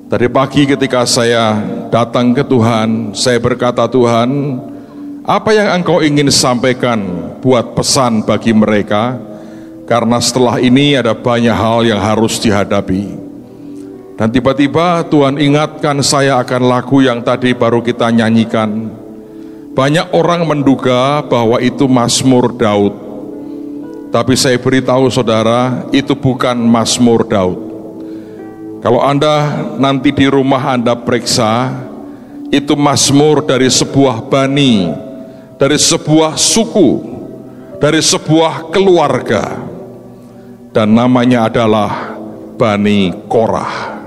Tadi pagi ketika saya datang ke Tuhan, saya berkata, Tuhan, apa yang Engkau ingin sampaikan buat pesan bagi mereka? Karena setelah ini ada banyak hal yang harus dihadapi. Dan tiba-tiba Tuhan ingatkan saya akan lagu yang tadi baru kita nyanyikan. Banyak orang menduga bahwa itu Mazmur Daud. Tapi saya beritahu saudara, itu bukan Mazmur Daud. Kalau Anda nanti di rumah Anda periksa, itu mazmur dari sebuah bani, dari sebuah suku, dari sebuah keluarga, dan namanya adalah Bani Korah.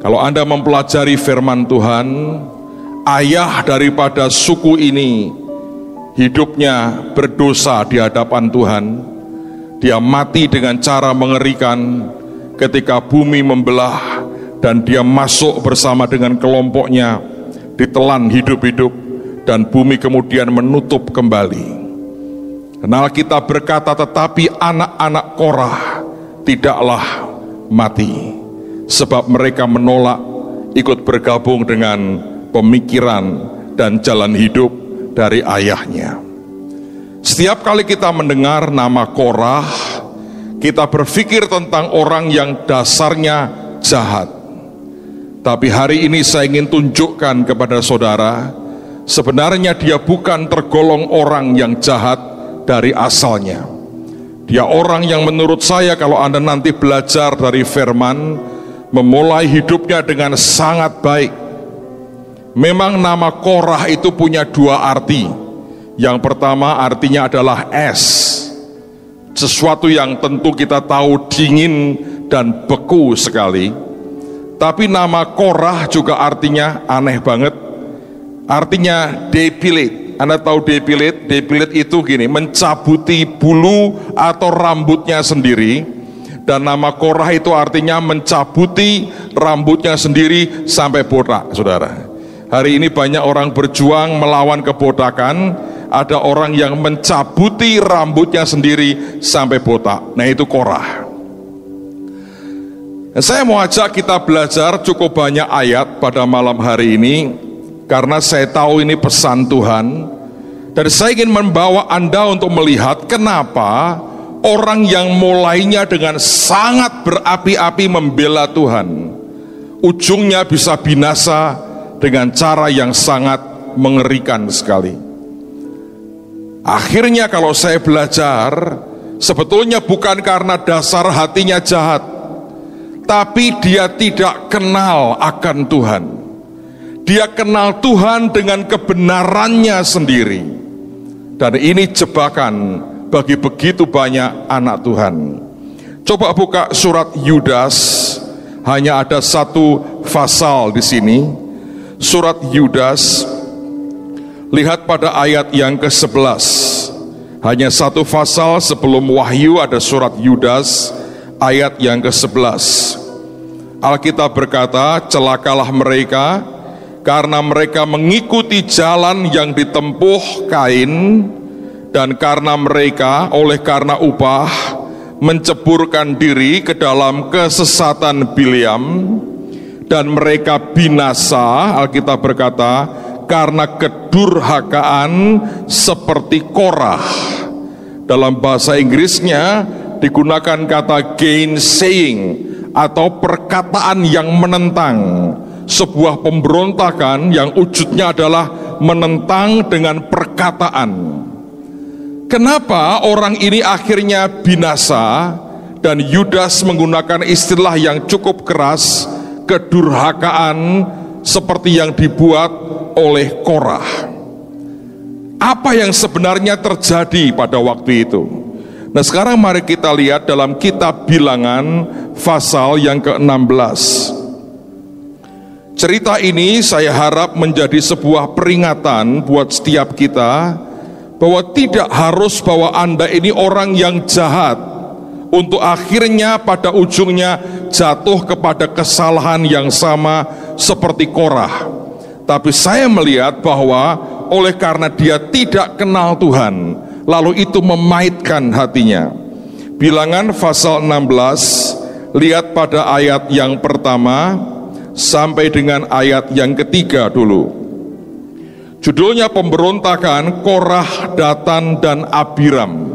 Kalau Anda mempelajari firman Tuhan, ayah daripada suku ini hidupnya berdosa di hadapan Tuhan. Dia mati dengan cara mengerikan ketika bumi membelah dan dia masuk bersama dengan kelompoknya, ditelan hidup-hidup, dan bumi kemudian menutup kembali. Karena Alkitab berkata, tetapi anak-anak Korah tidaklah mati, sebab mereka menolak ikut bergabung dengan pemikiran dan jalan hidup dari ayahnya. Setiap kali kita mendengar nama Korah, kita berpikir tentang orang yang dasarnya jahat. Tapi hari ini saya ingin tunjukkan kepada saudara, sebenarnya dia bukan tergolong orang yang jahat dari asalnya. Dia orang yang menurut saya, kalau Anda nanti belajar dari firman, memulai hidupnya dengan sangat baik. Memang nama Korah itu punya dua arti. Yang pertama artinya adalah es, sesuatu yang tentu kita tahu dingin dan beku sekali. Tapi nama Korah juga artinya aneh banget. Artinya depilit. Anda tahu depilit? Depilit itu gini, mencabuti bulu atau rambutnya sendiri. Dan nama Korah itu artinya mencabuti rambutnya sendiri sampai botak, saudara. Hari ini banyak orang berjuang melawan kebotakan. Ada orang yang mencabuti rambutnya sendiri sampai botak. Nah, itu Korah. Saya mau ajak kita belajar cukup banyak ayat pada malam hari ini, karena saya tahu ini pesan Tuhan. Dan saya ingin membawa Anda untuk melihat kenapa orang yang mulainya dengan sangat berapi-api membela Tuhan, ujungnya bisa binasa dengan cara yang sangat mengerikan sekali. Akhirnya kalau saya belajar, sebetulnya bukan karena dasar hatinya jahat, tapi dia tidak kenal akan Tuhan. Dia kenal Tuhan dengan kebenarannya sendiri. Dan ini jebakan bagi begitu banyak anak Tuhan. Coba buka surat Yudas, hanya ada satu pasal di sini. Surat Yudas, lihat pada ayat yang ke-11. Hanya satu pasal sebelum Wahyu ada surat Yudas, ayat yang ke-11. Alkitab berkata, celakalah mereka, karena mereka mengikuti jalan yang ditempuh Kain, dan karena mereka oleh karena upah menceburkan diri ke dalam kesesatan Bileam, dan mereka binasa, Alkitab berkata, karena kedurhakaan seperti Korah. Dalam bahasa Inggrisnya digunakan kata gainsaying, atau perkataan yang menentang, sebuah pemberontakan yang wujudnya adalah menentang dengan perkataan. Kenapa orang ini akhirnya binasa? Dan Yudas menggunakan istilah yang cukup keras, kedurhakaan seperti yang dibuat oleh Korah. Apa yang sebenarnya terjadi pada waktu itu? Nah, sekarang mari kita lihat dalam kitab Bilangan pasal yang ke-16. Cerita ini saya harap menjadi sebuah peringatan buat setiap kita, bahwa tidak harus bahwa Anda ini orang yang jahat untuk akhirnya pada ujungnya jatuh kepada kesalahan yang sama seperti Korah. Tapi saya melihat bahwa oleh karena dia tidak kenal Tuhan, lalu itu memaitkan hatinya. Bilangan pasal 16 lihat pada ayat yang pertama sampai dengan ayat yang ketiga dulu. Judulnya pemberontakan Korah, Datan, dan Abiram.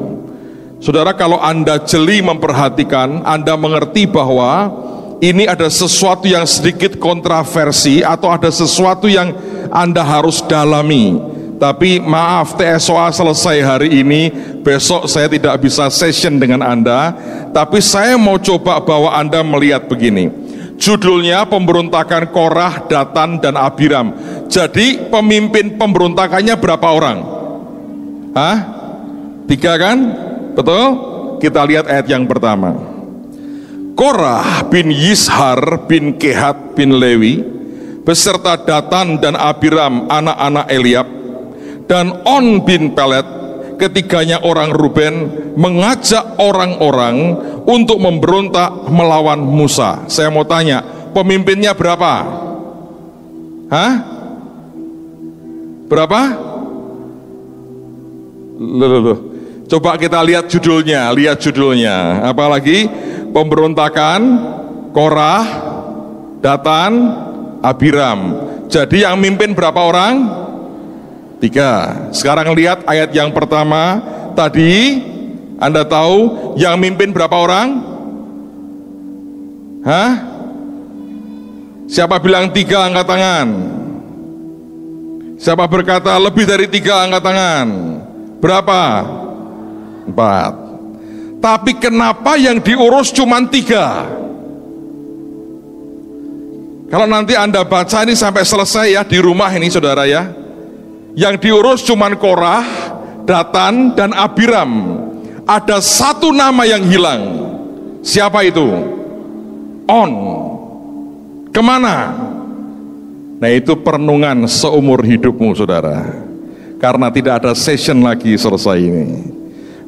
Saudara, kalau Anda jeli memperhatikan, Anda mengerti bahwa ini ada sesuatu yang sedikit kontroversi atau ada sesuatu yang Anda harus dalami. Tapi maaf, TSOA selesai hari ini, besok saya tidak bisa session dengan Anda. Tapi saya mau coba bawa Anda melihat begini. Judulnya pemberontakan Korah, Datan, dan Abiram. Jadi pemimpin pemberontakannya berapa orang? 3 kan? Betul? Kita lihat ayat yang pertama. Korah bin Yishar bin Kehat bin Lewi beserta Datan dan Abiram anak-anak Eliab dan On bin Pelet, ketiganya orang Ruben, mengajak orang-orang untuk memberontak melawan Musa. Saya mau tanya, pemimpinnya berapa? Berapa? Loh. Coba kita lihat judulnya, Apalagi pemberontakan Korah, Datan, Abiram. Jadi yang mimpin berapa orang? 3. Sekarang lihat ayat yang pertama. Tadi Anda tahu yang mimpin berapa orang? Siapa bilang 3 angkat tangan? Siapa berkata lebih dari 3 angkat tangan? Berapa? 4. Tapi kenapa yang diurus cuma 3? Kalau nanti Anda baca ini sampai selesai ya di rumah ini saudara ya. Yang diurus cuma Korah, Datan, dan Abiram. Ada 1 nama yang hilang. Siapa itu? On. Kemana? Nah, itu perenungan seumur hidupmu saudara. Karena tidak ada session lagi selesai ini.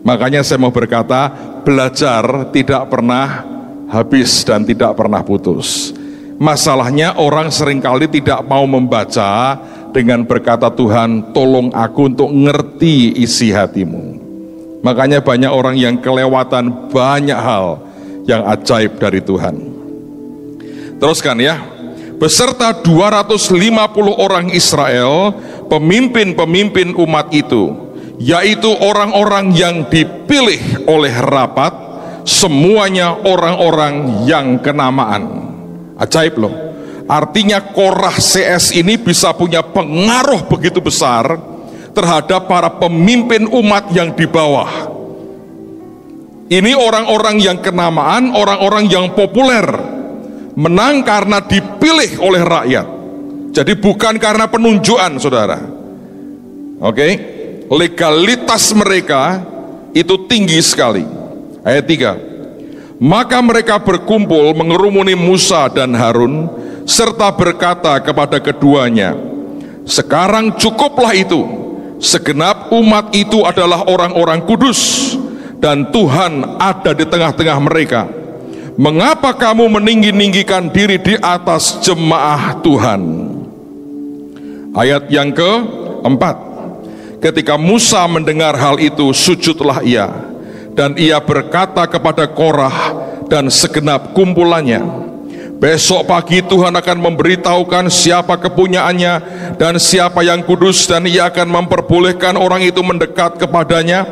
Makanya saya mau berkata, belajar tidak pernah habis dan tidak pernah putus. Masalahnya orang seringkali tidak mau membaca dengan berkata, Tuhan tolong aku untuk ngerti isi hatimu. Makanya banyak orang yang kelewatan banyak hal yang ajaib dari Tuhan. Teruskan ya. Beserta 250 orang Israel, pemimpin-pemimpin umat itu, yaitu orang-orang yang dipilih oleh rapat, semuanya orang-orang yang kenamaan. Ajaib loh. Artinya Korah CS ini bisa punya pengaruh begitu besar terhadap para pemimpin umat yang di bawah. Ini orang-orang yang kenamaan, orang-orang yang populer, menang karena dipilih oleh rakyat. Jadi bukan karena penunjukan saudara. Oke, legalitas mereka itu tinggi sekali. Ayat 3. Maka mereka berkumpul mengerumuni Musa dan Harun serta berkata kepada keduanya, sekarang cukuplah itu, segenap umat itu adalah orang-orang kudus dan Tuhan ada di tengah-tengah mereka. Mengapa kamu meninggi-ninggikan diri di atas jemaah Tuhan? Ayat yang keempat. Ketika Musa mendengar hal itu, sujudlah ia, dan ia berkata kepada Korah dan segenap kumpulannya, besok pagi Tuhan akan memberitahukan siapa kepunyaannya dan siapa yang kudus, dan ia akan memperbolehkan orang itu mendekat kepadanya.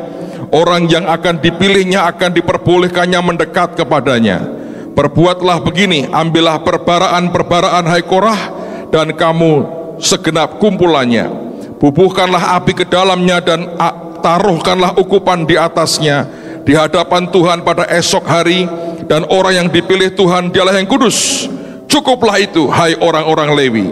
Orang yang akan dipilihnya akan diperbolehkannya mendekat kepadanya. Perbuatlah begini, ambillah perbaraan-perbaraan hai Korah dan kamu segenap kumpulannya, bubuhkanlah api ke dalamnya dan taruhkanlah ukupan di atasnya di hadapan Tuhan pada esok hari, dan orang yang dipilih Tuhan dialah yang kudus. Cukuplah itu hai orang-orang Lewi.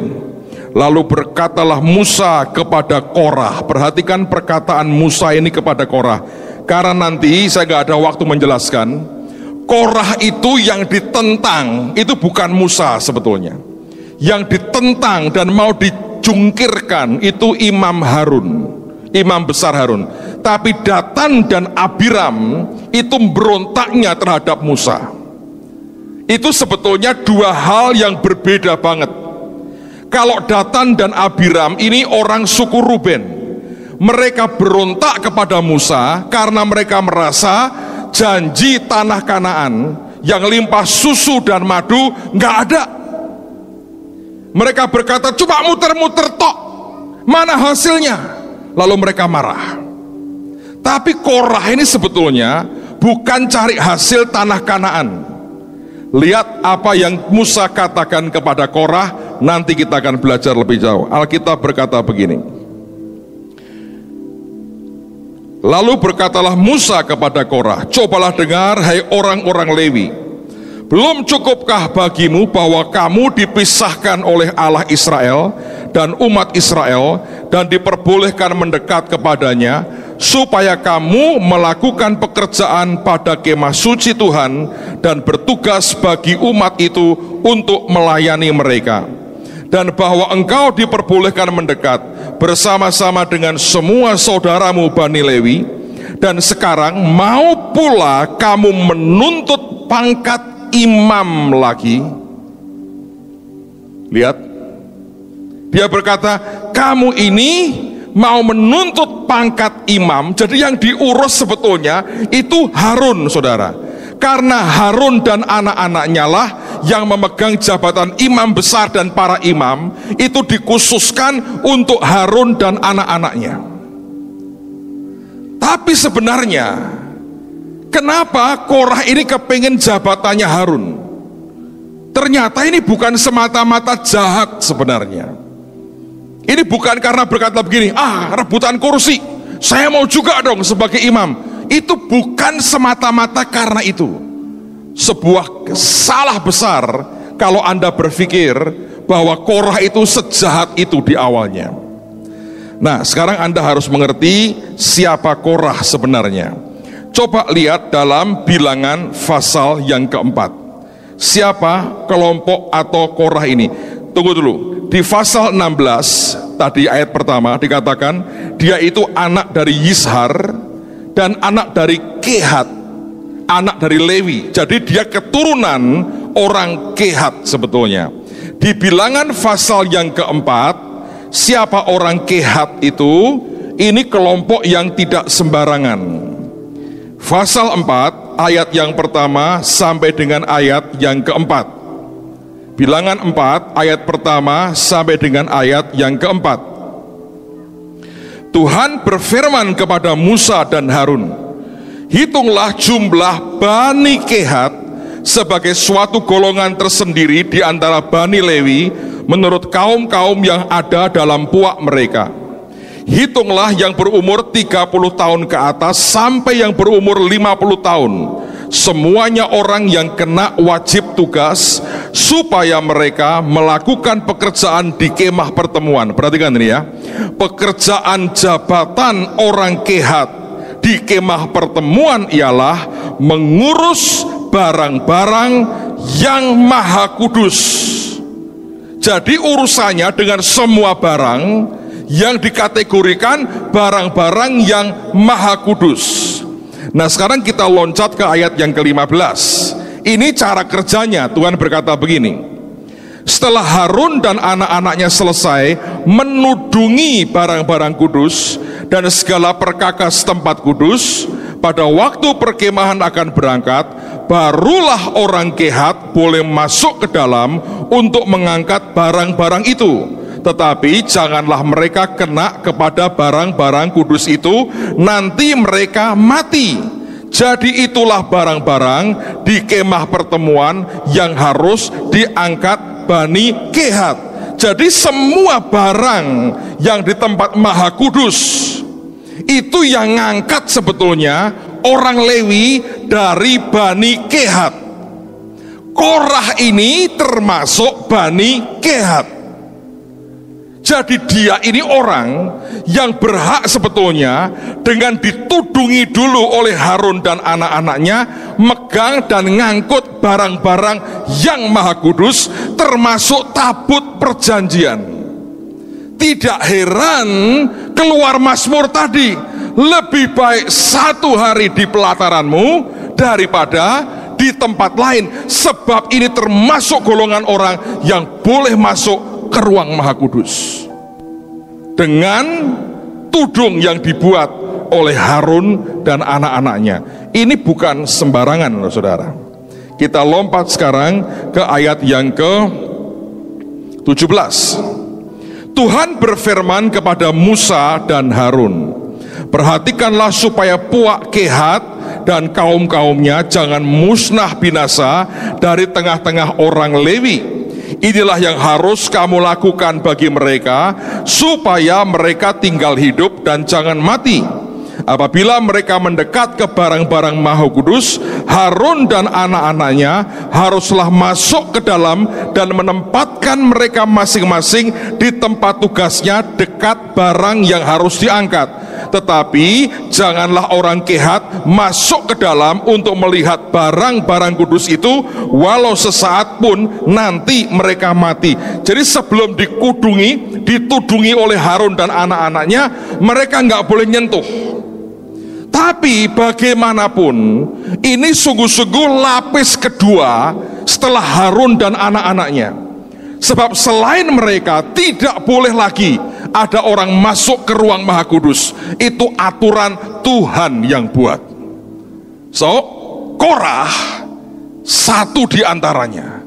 Lalu berkatalah Musa kepada Korah. Perhatikan perkataan Musa ini kepada Korah, karena nanti saya gak ada waktu menjelaskan. Korah itu yang ditentang, itu bukan Musa sebetulnya. Yang ditentang dan mau dijungkirkan itu Imam Harun, Imam besar Harun. Tapi Datan dan Abiram itu berontaknya terhadap Musa. Itu sebetulnya 2 hal yang berbeda banget. Kalau Datan dan Abiram ini orang suku Ruben, mereka berontak kepada Musa karena mereka merasa janji tanah Kanaan yang limpah susu dan madu, nggak ada. Mereka berkata, cuma muter-muter tok, mana hasilnya? Lalu mereka marah. Tapi Korah ini sebetulnya bukan cari hasil tanah Kanaan. Lihat apa yang Musa katakan kepada Korah, nanti kita akan belajar lebih jauh. Alkitab berkata begini, lalu berkatalah Musa kepada Korah, cobalah dengar hai orang-orang Lewi, belum cukupkah bagimu bahwa kamu dipisahkan oleh Allah Israel dan umat Israel dan diperbolehkan mendekat kepadanya, supaya kamu melakukan pekerjaan pada kemah suci Tuhan dan bertugas bagi umat itu untuk melayani mereka, dan bahwa engkau diperbolehkan mendekat bersama-sama dengan semua saudaramu Bani Lewi, dan sekarang mau pula kamu menuntut pangkat imam lagi. Lihat, dia berkata, kamu ini mau menuntut pangkat imam. Jadi yang diurus sebetulnya itu Harun, saudara. Karena Harun dan anak-anaknya lah yang memegang jabatan imam besar, dan para imam itu dikhususkan untuk Harun dan anak-anaknya. Tapi sebenarnya kenapa Korah ini kepingin jabatannya Harun? Ternyata ini bukan semata-mata jahat sebenarnya. Ini bukan karena berkata begini, rebutan kursi, saya mau juga dong sebagai imam. Itu bukan semata-mata karena itu. Sebuah salah besar kalau Anda berpikir bahwa Korah itu sejahat itu di awalnya. Nah, sekarang Anda harus mengerti siapa Korah sebenarnya. Coba lihat dalam Bilangan pasal yang keempat. Siapa kelompok atau Korah ini? Tunggu dulu. Di pasal 16 tadi ayat pertama dikatakan dia itu anak dari Yishar dan anak dari Kehat, anak dari Lewi. Jadi dia keturunan orang Kehat sebetulnya. Di Bilangan pasal yang keempat, siapa orang Kehat itu? Ini kelompok yang tidak sembarangan. Pasal 4 ayat yang pertama sampai dengan ayat yang keempat. Bilangan 4 ayat pertama sampai dengan ayat yang keempat. Tuhan berfirman kepada Musa dan Harun, hitunglah jumlah Bani Kehat sebagai suatu golongan tersendiri di antara Bani Lewi menurut kaum-kaum yang ada dalam puak mereka. Hitunglah yang berumur 30 tahun ke atas sampai yang berumur 50 tahun, semuanya orang yang kena wajib tugas, supaya mereka melakukan pekerjaan di kemah pertemuan. Perhatikan ini ya, pekerjaan jabatan orang Kehat di kemah pertemuan ialah mengurus barang-barang yang maha kudus. Jadi urusannya dengan semua barang yang dikategorikan barang-barang yang maha kudus. Nah, sekarang kita loncat ke ayat yang ke-15. Ini cara kerjanya. Tuhan berkata begini, setelah Harun dan anak-anaknya selesai menudungi barang-barang kudus dan segala perkakas tempat kudus, pada waktu perkemahan akan berangkat, barulah orang Kehat boleh masuk ke dalam untuk mengangkat barang-barang itu. Tetapi janganlah mereka kena kepada barang-barang kudus itu, nanti mereka mati. Jadi itulah barang-barang di kemah pertemuan yang harus diangkat Bani Kehat. Jadi semua barang yang di tempat maha kudus itu yang ngangkat sebetulnya orang Lewi dari Bani Kehat. Korah ini termasuk Bani Kehat. Jadi dia ini orang yang berhak sebetulnya dengan ditudungi dulu oleh Harun dan anak-anaknya megang dan ngangkut barang-barang yang maha kudus, termasuk tabut perjanjian. Tidak heran keluar Mazmur tadi, lebih baik 1 hari di pelataranmu daripada di tempat lain, sebab ini termasuk golongan orang yang boleh masuk ke ruang maha kudus dengan tudung yang dibuat oleh Harun dan anak-anaknya. Ini bukan sembarangan loh saudara. Kita lompat sekarang ke ayat yang ke-17. Tuhan berfirman kepada Musa dan Harun, perhatikanlah supaya puak Kehat dan kaum-kaumnya jangan musnah binasa dari tengah-tengah orang Lewi. Inilah yang harus kamu lakukan bagi mereka, supaya mereka tinggal hidup dan jangan mati. Apabila mereka mendekat ke barang-barang Maha Kudus, Harun dan anak-anaknya haruslah masuk ke dalam dan menempatkan mereka masing-masing di tempat tugasnya dekat barang yang harus diangkat. Tetapi janganlah orang Kehat masuk ke dalam untuk melihat barang-barang kudus itu, walau sesaat pun nanti mereka mati. Jadi sebelum ditudungi oleh Harun dan anak-anaknya, mereka nggak boleh nyentuh. Tapi bagaimanapun ini sungguh-sungguh lapis kedua setelah Harun dan anak-anaknya. Sebab selain mereka tidak boleh lagi ada orang masuk ke ruang Maha Kudus. Itu aturan Tuhan yang buat. So, Korah satu di antaranya.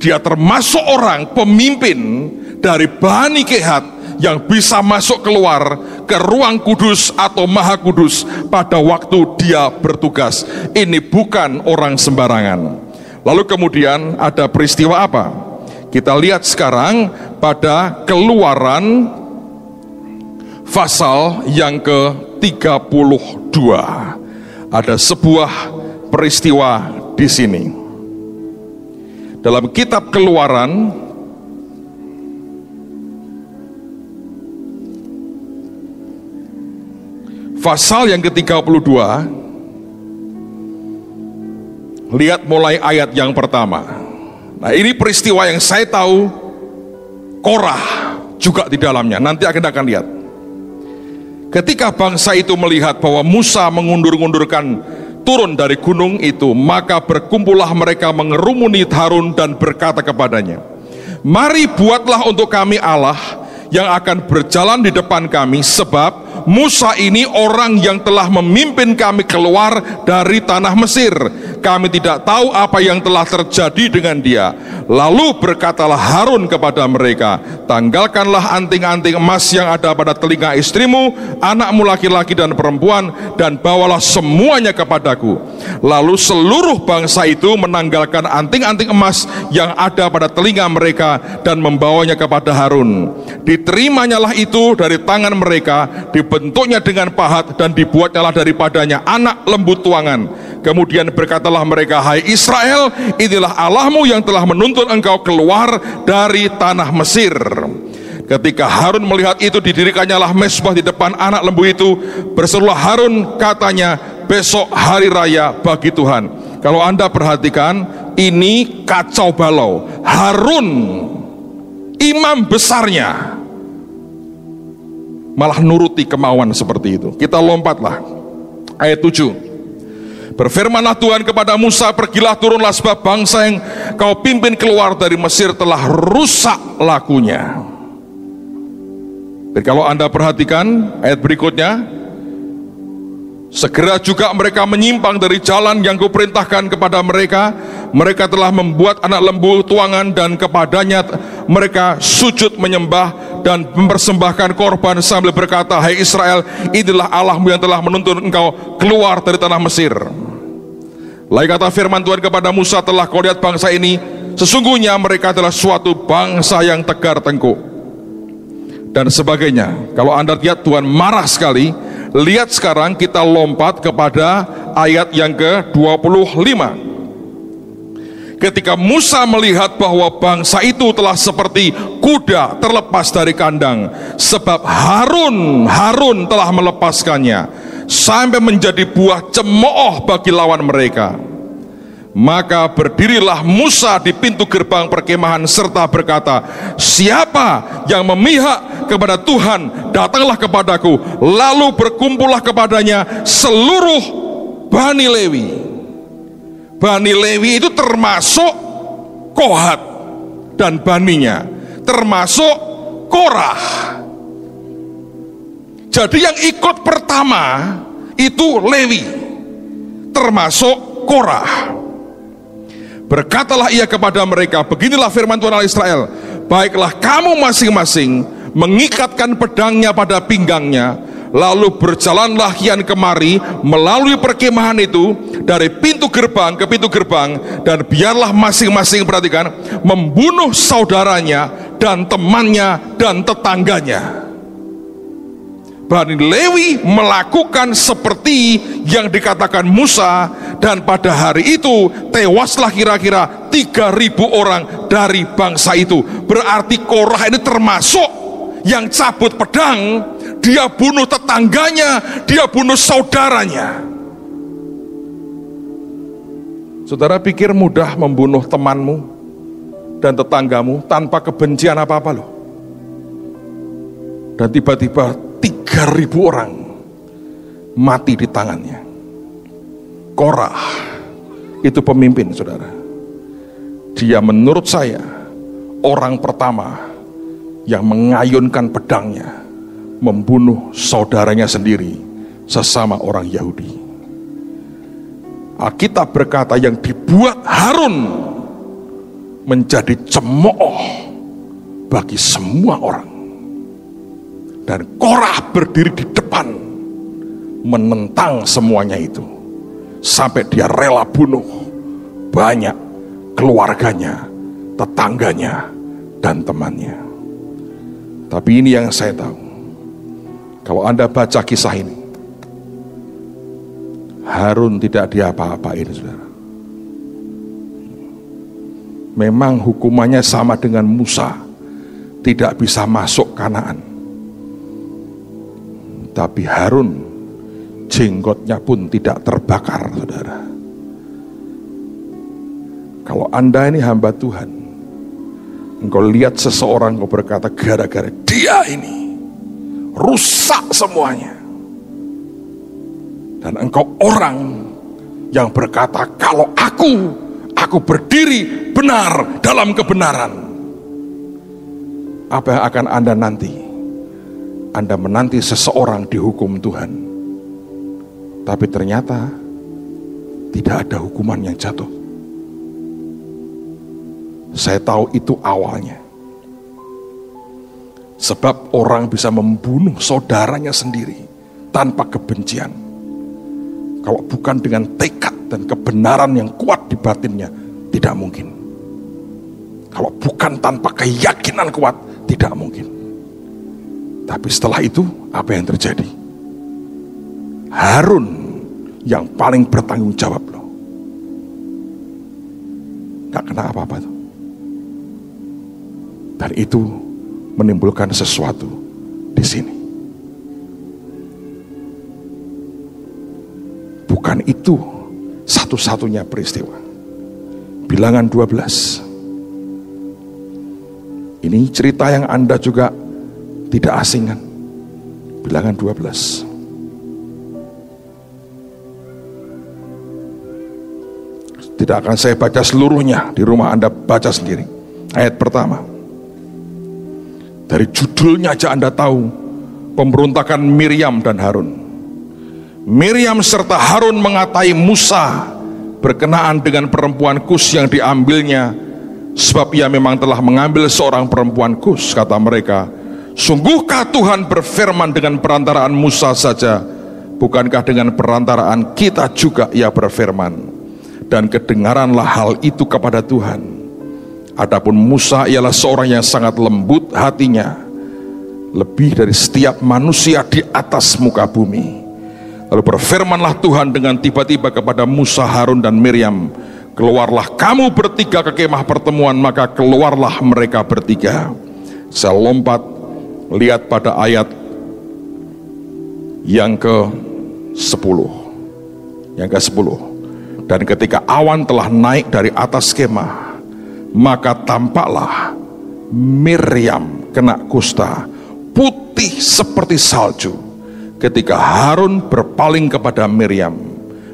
Dia termasuk orang pemimpin dari Bani Kehat yang bisa masuk keluar ke ruang kudus atau Maha Kudus pada waktu dia bertugas. Ini bukan orang sembarangan. Lalu kemudian ada peristiwa apa? Kita lihat sekarang pada Keluaran pasal yang ke-32. Ada sebuah peristiwa di sini. Dalam kitab Keluaran pasal yang ke-32, lihat mulai ayat yang pertama. Nah, ini peristiwa yang saya tahu Korah juga di dalamnya. Nanti akan lihat. Ketika bangsa itu melihat bahwa Musa mengundur-undurkan turun dari gunung itu, maka berkumpullah mereka mengerumuni Harun dan berkata kepadanya, mari buatlah untuk kami Allah yang akan berjalan di depan kami, sebab Musa ini orang yang telah memimpin kami keluar dari tanah Mesir. Kami tidak tahu apa yang telah terjadi dengan dia. Lalu berkatalah Harun kepada mereka, tanggalkanlah anting-anting emas yang ada pada telinga istrimu, anakmu laki-laki dan perempuan, dan bawalah semuanya kepadaku. Lalu seluruh bangsa itu menanggalkan anting-anting emas yang ada pada telinga mereka dan membawanya kepada Harun. Diterimanya itu dari tangan mereka, dibentuknya dengan pahat dan dibuatnyalah daripadanya anak lembu tuangan. Kemudian berkatalah mereka, hai Israel, inilah Allahmu yang telah menuntun engkau keluar dari tanah Mesir. Ketika Harun melihat itu, didirikannya lah mezbah di depan anak lembu itu. Berserulah Harun, katanya, besok hari raya bagi Tuhan. Kalau Anda perhatikan, ini kacau balau. Harun, imam besarnya, malah nuruti kemauan seperti itu. Kita lompatlah ayat 7. Berfirmanlah Tuhan kepada Musa, pergilah turunlah, sebab bangsa yang kau pimpin keluar dari Mesir telah rusak lakunya. Dan kalau Anda perhatikan ayat berikutnya, segera juga mereka menyimpang dari jalan yang kuperintahkan kepada mereka. Mereka telah membuat anak lembu tuangan dan kepadanya mereka sujud menyembah dan mempersembahkan korban sambil berkata, hai Israel, inilah Allahmu yang telah menuntun engkau keluar dari tanah Mesir. Lain kata firman Tuhan kepada Musa, telah kau lihat bangsa ini, sesungguhnya mereka adalah suatu bangsa yang tegar tengkuk dan sebagainya. Kalau Anda lihat Tuhan marah sekali. Lihat sekarang kita lompat kepada ayat yang ke-25. Ketika Musa melihat bahwa bangsa itu telah seperti kuda terlepas dari kandang, sebab Harun telah melepaskannya, sampai menjadi buah cemooh bagi lawan mereka. Maka berdirilah Musa di pintu gerbang perkemahan serta berkata, siapa yang memihak kepada Tuhan, datanglah kepadaku. Lalu berkumpullah kepadanya seluruh Bani Lewi. Bani Lewi itu termasuk Kohat dan baninya, termasuk Korah. Jadi yang ikut pertama itu Lewi, termasuk Korah. Berkatalah ia kepada mereka, beginilah firman Tuhan Allah Israel, baiklah kamu masing-masing mengikatkan pedangnya pada pinggangnya, lalu berjalanlah kian kemari melalui perkemahan itu dari pintu gerbang ke pintu gerbang, dan biarlah masing-masing, perhatikan, membunuh saudaranya dan temannya dan tetangganya. Bani Lewi melakukan seperti yang dikatakan Musa, dan pada hari itu tewaslah kira-kira 3.000 orang dari bangsa itu. Berarti Korah ini termasuk yang cabut pedang, dia bunuh tetangganya, dia bunuh saudaranya. Saudara pikir mudah membunuh temanmu dan tetanggamu tanpa kebencian apa-apa loh. Dan tiba-tiba 3.000 orang mati di tangannya. Korah itu pemimpin, saudara. Dia menurut saya orang pertama yang mengayunkan pedangnya membunuh saudaranya sendiri, sesama orang Yahudi. Alkitab berkata yang dibuat Harun menjadi cemooh bagi semua orang, dan Korah berdiri di depan menentang semuanya itu, sampai dia rela bunuh banyak keluarganya, tetangganya, dan temannya. Tapi ini yang saya tahu, kalau Anda baca kisah ini, Harun tidak diapa-apain, saudara. Memang hukumannya sama dengan Musa, tidak bisa masuk Kanaan. Tapi Harun jenggotnya pun tidak terbakar, saudara. Kalau Anda ini hamba Tuhan, engkau lihat seseorang, engkau berkata, gara-gara dia ini rusak semuanya. Dan engkau orang yang berkata, kalau aku berdiri benar dalam kebenaran. Apa yang akan Anda nanti? Anda menanti seseorang dihukum Tuhan, tapi ternyata tidak ada hukuman yang jatuh. Saya tahu itu awalnya. Sebab orang bisa membunuh saudaranya sendiri tanpa kebencian, kalau bukan dengan tekad dan kebenaran yang kuat di batinnya, tidak mungkin. Kalau bukan tanpa keyakinan kuat, tidak mungkin. Tapi setelah itu, apa yang terjadi? Harun yang paling bertanggung jawab loh. Gak kena apa-apa tuh. Dan itu menimbulkan sesuatu di sini. Bukan itu satu-satunya peristiwa. Bilangan 12. Ini cerita yang Anda juga tidak asing kan? Bilangan 12. Tidak akan saya baca seluruhnya, di rumah Anda baca sendiri. Ayat pertama. Dari judulnya aja Anda tahu, pemberontakan Miriam dan Harun. Miriam serta Harun mengatai Musa berkenaan dengan perempuan Kus yang diambilnya, sebab ia memang telah mengambil seorang perempuan Kus. Kata mereka, sungguhkah Tuhan berfirman dengan perantaraan Musa saja, bukankah dengan perantaraan kita juga ia berfirman? Dan kedengaranlah hal itu kepada Tuhan. Adapun Musa ialah seorang yang sangat lembut hatinya, lebih dari setiap manusia di atas muka bumi. Lalu berfirmanlah Tuhan dengan tiba-tiba kepada Musa, Harun, dan Miriam, keluarlah kamu bertiga ke kemah pertemuan. Maka keluarlah mereka bertiga. Saya lompat, lihat pada ayat yang ke-10. Yang ke-10. Dan ketika awan telah naik dari atas kemah, maka tampaklah Miriam kena kusta, putih seperti salju. Ketika Harun berpaling kepada Miriam,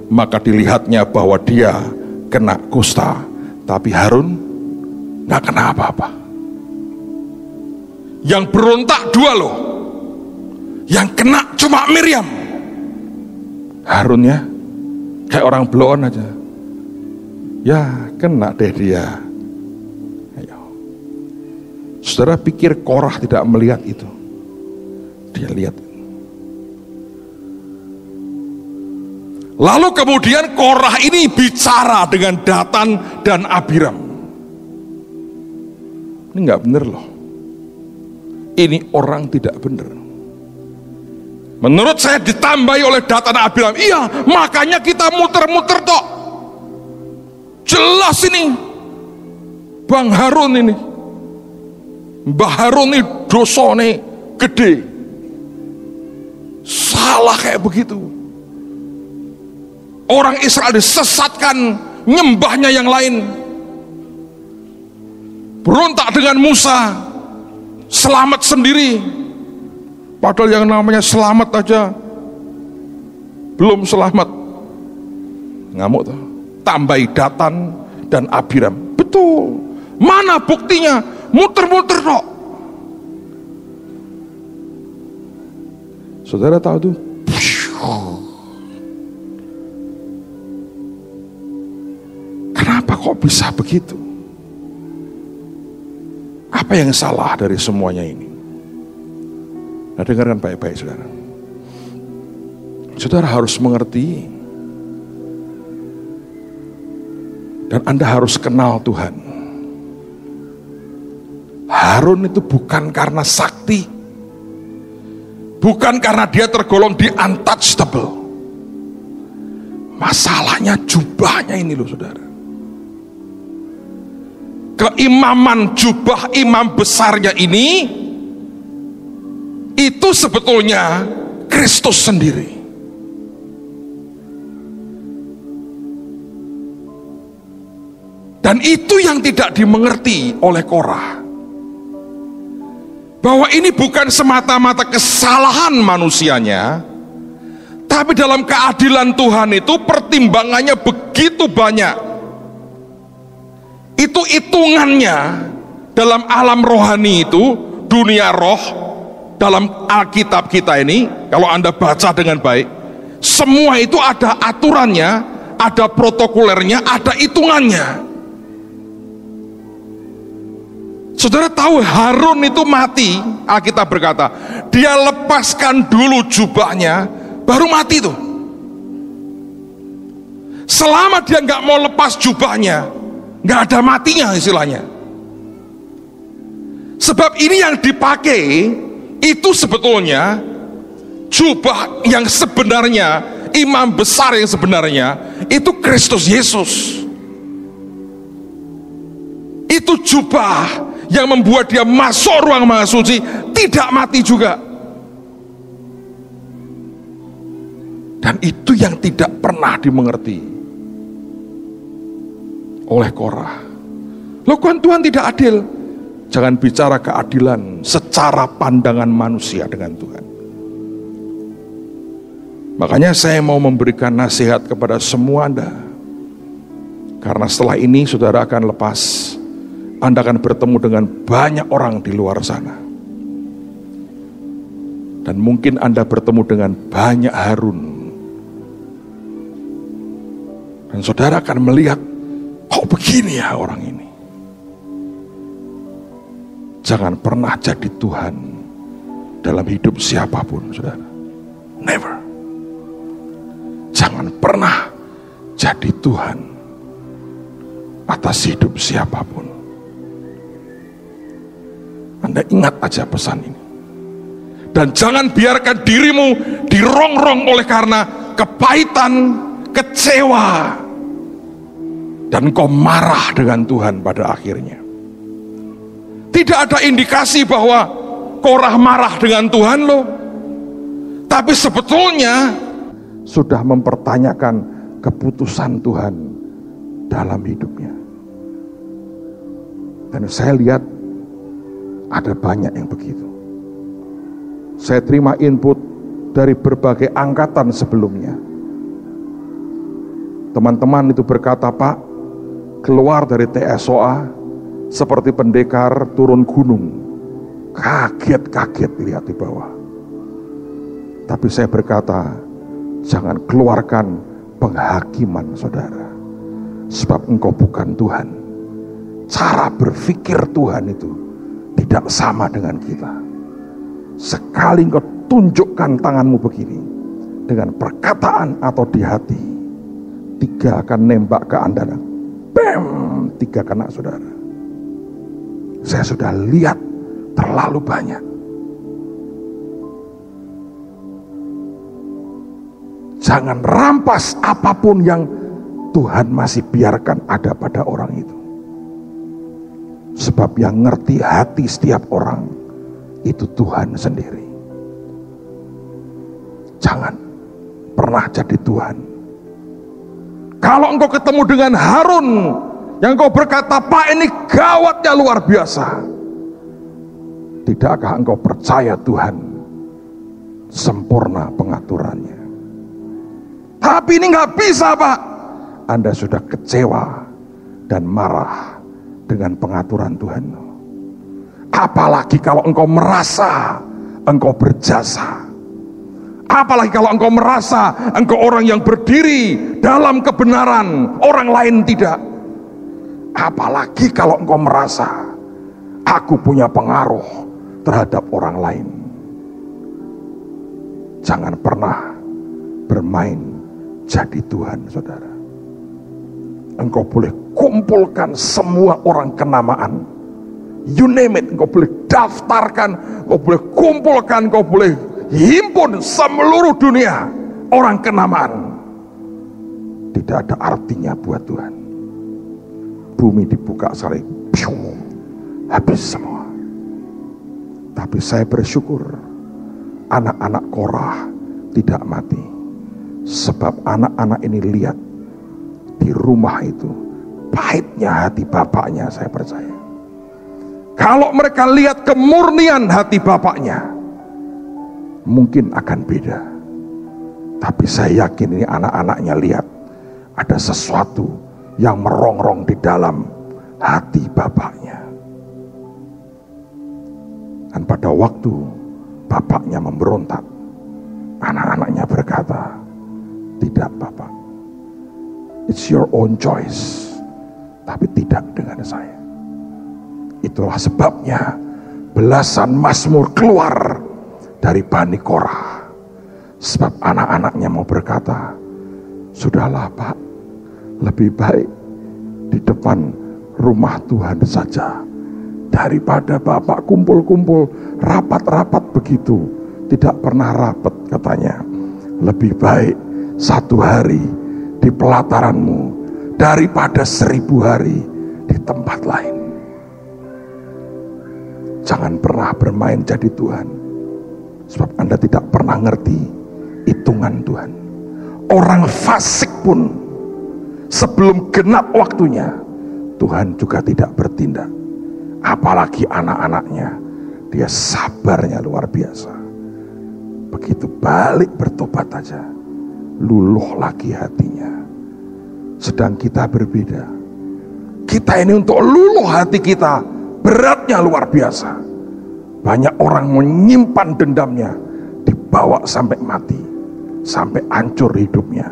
maka dilihatnya bahwa dia kena kusta, tapi Harun gak kena apa-apa. Yang berontak dua loh, yang kena cuma Miriam. Harunnya kayak orang blow on aja. Ya, kena deh dia. Ayo. Saudara pikir Korah tidak melihat itu? Dia lihat. Lalu kemudian Korah ini bicara dengan Datan dan Abiram. Ini nggak benar loh. Ini orang tidak benar. Menurut saya ditambahi oleh Datan dan Abiram. Iya, makanya kita muter-muter tok. Jelas ini Bang Harun ini, Mbah Harun ini dosane gede. Salah kayak begitu. Orang Israel disesatkan, nyembahnya yang lain. Berontak dengan Musa, selamat sendiri. Padahal yang namanya selamat aja belum selamat. Ngamuk tuh. Tambahi Datan dan Abiram. Betul. Mana buktinya? Muter-muter kok. Saudara tahu tuh? Kenapa kok bisa begitu? Apa yang salah dari semuanya ini? Nah, dengarkan baik-baik saudara. Saudara harus mengerti. Dan Anda harus kenal Tuhan. Harun itu bukan karena sakti, bukan karena dia tergolong di untouchable. Masalahnya jubahnya ini loh saudara. Keimaman jubah imam besarnya ini, itu sebetulnya Kristus sendiri. Dan itu yang tidak dimengerti oleh Korah. Bahwa ini bukan semata-mata kesalahan manusianya, tapi dalam keadilan Tuhan itu pertimbangannya begitu banyak. Itu hitungannya dalam alam rohani itu, dunia roh, dalam Alkitab kita ini, kalau Anda baca dengan baik, semua itu ada aturannya, ada protokolernya, ada hitungannya. Saudara tahu Harun itu mati, Alkitab berkata, dia lepaskan dulu jubahnya, baru mati tuh. Selama dia nggak mau lepas jubahnya, nggak ada matinya istilahnya. Sebab ini yang dipakai, itu sebetulnya jubah yang sebenarnya, imam besar yang sebenarnya, itu Kristus Yesus. Itu jubah yang membuat dia masuk ruang maha suci, tidak mati juga. Dan itu yang tidak pernah dimengerti oleh Korah. Loh kan Tuhan tidak adil? Jangan bicara keadilan secara pandangan manusia dengan Tuhan. Makanya saya mau memberikan nasihat kepada semua Anda. Karena setelah ini saudara akan lepas, Anda akan bertemu dengan banyak orang di luar sana. Dan mungkin Anda bertemu dengan banyak Harun. Dan saudara akan melihat, kok begini ya orang ini. Jangan pernah jadi Tuhan dalam hidup siapapun, saudara. Never. Jangan pernah jadi Tuhan atas hidup siapapun. Anda ingat aja pesan ini. Dan jangan biarkan dirimu dirongrong oleh karena kepahitan, kecewa, dan kau marah dengan Tuhan pada akhirnya. Tidak ada indikasi bahwa Korah marah dengan Tuhan loh. Tapi sebetulnya sudah mempertanyakan keputusan Tuhan dalam hidupnya. Dan saya lihat ada banyak yang begitu. Saya terima input dari berbagai angkatan sebelumnya. Teman-teman itu berkata, Pak, keluar dari TSOA seperti pendekar turun gunung. Kaget-kaget lihat di bawah. Tapi saya berkata, jangan keluarkan penghakiman saudara. Sebab engkau bukan Tuhan. Cara berpikir Tuhan itu tidak sama dengan kita. Sekali engkau tunjukkan tanganmu begini, dengan perkataan atau di hati, 3 akan nembak ke Anda. Bam, 3 kena saudara. Saya sudah lihat terlalu banyak. Jangan rampas apapun yang Tuhan masih biarkan ada pada orang itu. Sebab yang ngerti hati setiap orang itu Tuhan sendiri. Jangan pernah jadi Tuhan. Kalau engkau ketemu dengan Harun yang engkau berkata, Pak, ini gawatnya luar biasa, tidakkah engkau percaya Tuhan sempurna pengaturannya? Tapi ini nggak bisa, Pak. Anda sudah kecewa dan marah dengan pengaturan Tuhan. Apalagi kalau engkau merasa engkau berjasa. Apalagi kalau engkau merasa engkau orang yang berdiri dalam kebenaran, orang lain tidak. Apalagi kalau engkau merasa aku punya pengaruh terhadap orang lain. Jangan pernah bermain jadi Tuhan, saudara. Engkau boleh kumpulkan semua orang kenamaan, you name it, engkau boleh daftarkan, engkau boleh kumpulkan, engkau boleh himpun seluruh dunia orang kenamaan. Tidak ada artinya buat Tuhan. Bumi dibuka sekali, habis semua. Tapi saya bersyukur anak-anak Korah tidak mati. Sebab anak-anak ini lihat di rumah itu pahitnya hati bapaknya, saya percaya. Kalau mereka lihat kemurnian hati bapaknya, mungkin akan beda. Tapi saya yakin ini anak-anaknya lihat ada sesuatu yang merongrong di dalam hati bapaknya. Dan pada waktu bapaknya memberontak, anak-anaknya berkata, tidak Bapak, it's your own choice, tapi tidak dengan saya. Itulah sebabnya belasan mazmur keluar dari Bani Korah. Sebab anak-anaknya mau berkata, sudahlah Pak, lebih baik di depan rumah Tuhan saja, daripada Bapak kumpul-kumpul rapat-rapat begitu, tidak pernah rapat katanya. Lebih baik 1 hari di pelataranmu daripada 1000 hari di tempat lain. Jangan pernah bermain jadi Tuhan, sebab Anda tidak pernah ngerti hitungan Tuhan. Orang fasik pun sebelum genap waktunya, Tuhan juga tidak bertindak. Apalagi anak-anaknya, dia sabarnya luar biasa. Begitu balik bertobat aja, luluh lagi hatinya. Sedang kita berbeda. Kita ini untuk luluh hati kita, beratnya luar biasa. Banyak orang menyimpan dendamnya, dibawa sampai mati, sampai hancur hidupnya.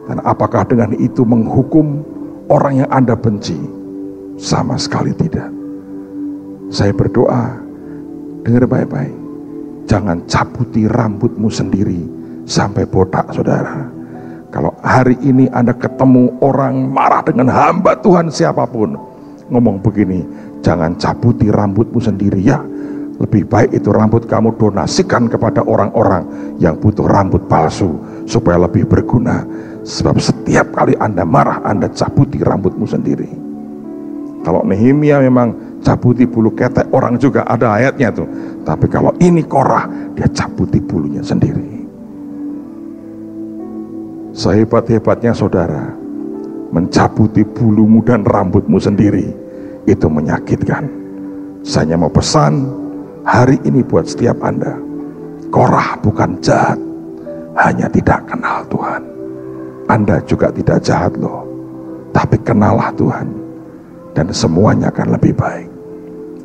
Dan apakah dengan itu menghukum orang yang Anda benci? Sama sekali tidak. Saya berdoa, dengar baik-baik, jangan cabuti rambutmu sendiri sampai botak, saudara. Kalau hari ini Anda ketemu orang marah dengan hamba Tuhan siapapun, ngomong begini, jangan cabuti rambutmu sendiri ya. Lebih baik itu rambut kamu donasikan kepada orang-orang yang butuh rambut palsu, supaya lebih berguna. Sebab setiap kali Anda marah, Anda cabuti rambutmu sendiri. Kalau Nehemia memang cabuti bulu ketek orang juga, ada ayatnya tuh. Tapi kalau ini Korah, dia cabuti bulunya sendiri. Sehebat-hebatnya saudara, mencabuti bulumu dan rambutmu sendiri, itu menyakitkan. Saya mau pesan hari ini buat setiap Anda, Korah bukan jahat, hanya tidak kenal Tuhan. Anda juga tidak jahat loh, tapi kenallah Tuhan, dan semuanya akan lebih baik.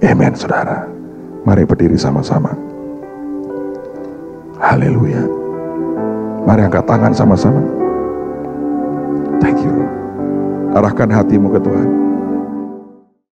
Amen, saudara. Mari berdiri sama-sama. Haleluya. Mari angkat tangan sama-sama. Thank you. Arahkan hatimu ke Tuhan.